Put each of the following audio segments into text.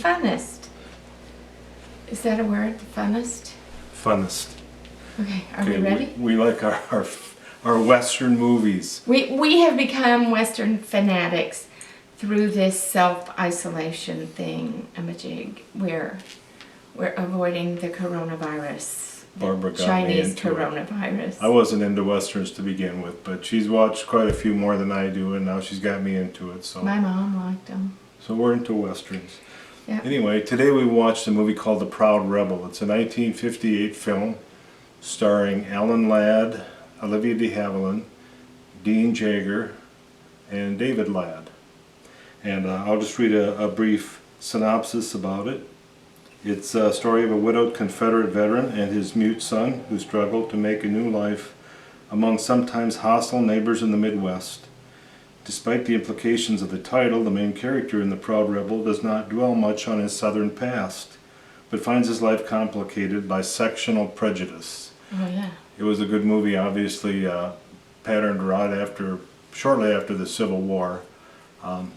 funnest? Is that a word? The funnest? Funnest. Okay, are we ready? We like our Western movies. We have become Western fanatics through this self-isolation thing, Amajig. We're avoiding the coronavirus. Barbara got Chinese me into coronavirus. it. I wasn't into Westerns to begin with, but she's watched quite a few more than I do, and now she's got me into it. So my mom liked them. So we're into Westerns. Yeah. Anyway, today we watched a movie called The Proud Rebel. It's a 1958 film starring Alan Ladd, Olivia de Havilland, Dean Jagger, and David Ladd. And I'll just read a brief synopsis about it. It's a story of a widowed Confederate veteran and his mute son who struggle to make a new life among sometimes hostile neighbors in the Midwest. Despite the implications of the title, the main character in The Proud Rebel does not dwell much on his Southern past, but finds his life complicated by sectional prejudice. Oh yeah. It was a good movie, obviously patterned shortly after the Civil War. And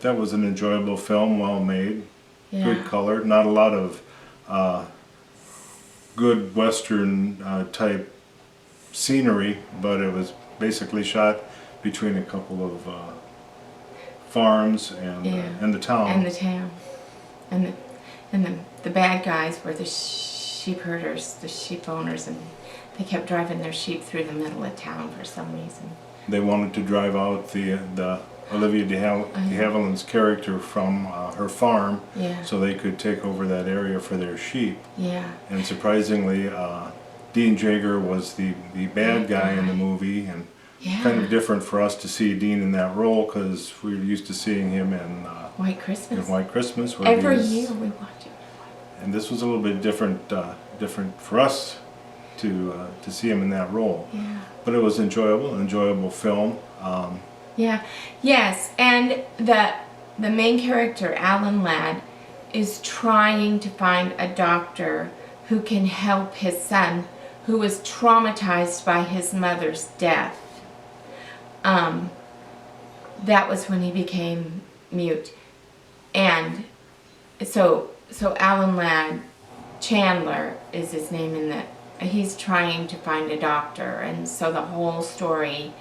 that was an enjoyable film, well made, Yeah. good color, not a lot of good Western type scenery, but it was basically shot between a couple of farms and the town. And the town. And the bad guys were the sheep herders, the sheep owners, and they kept driving their sheep through the middle of town for some reason. They wanted to drive out the Olivia de Havilland's character from her farm, Yeah. so they could take over that area for their sheep. Yeah. And surprisingly, Dean Jagger was the bad guy in the movie, and Yeah. kind of different for us to see Dean in that role because we were used to seeing him in White Christmas. White Christmas. Where Every year we watch it. And this was a little bit different for us to see him in that role. Yeah. But it was enjoyable film. Yeah. Yes, and the main character, Alan Ladd, is trying to find a doctor who can help his son, who was traumatized by his mother's death. That was when he became mute. And so Alan Ladd, Chandler is his name he's trying to find a doctor, and so the whole story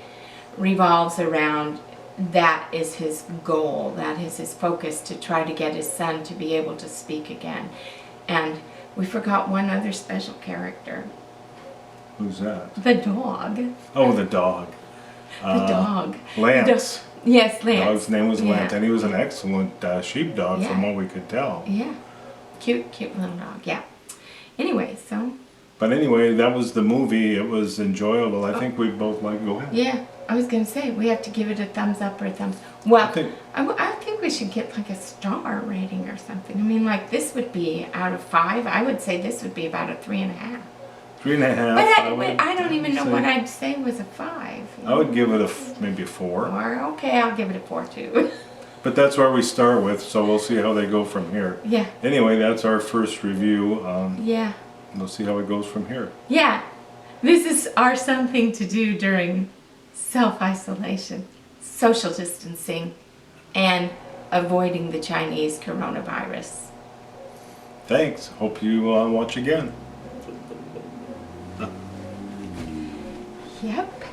revolves around that is his goal, that is his focus, to try to get his son to be able to speak again. And we forgot one other special character. Who's that? The dog. Oh, the dog. The dog. Lance. Yes, Lance. The dog's name was Lance, Yeah. and he was an excellent sheepdog Yeah. from what we could tell. Yeah. Cute little dog, yeah. Anyway, so. But anyway, that was the movie. It was enjoyable. I think we both like. Go ahead. Yeah, I was going to say, we have to give it a thumbs up or a thumbs. Well, I I think we should get like a star rating or something. I mean, like this would be out of 5. I would say this would be about a 3.5. 3.5. But I don't even know what I'd say was a 5. I would give it maybe a 4. Or, okay, I'll give it a 4 too. But that's where we start with, so we'll see how they go from here. Yeah. Anyway, that's our first review. Yeah. We'll see how it goes from here. Yeah. This is our something to do during self-isolation, social distancing, and avoiding the Chinese coronavirus. Thanks. Hope you watch again. Yep.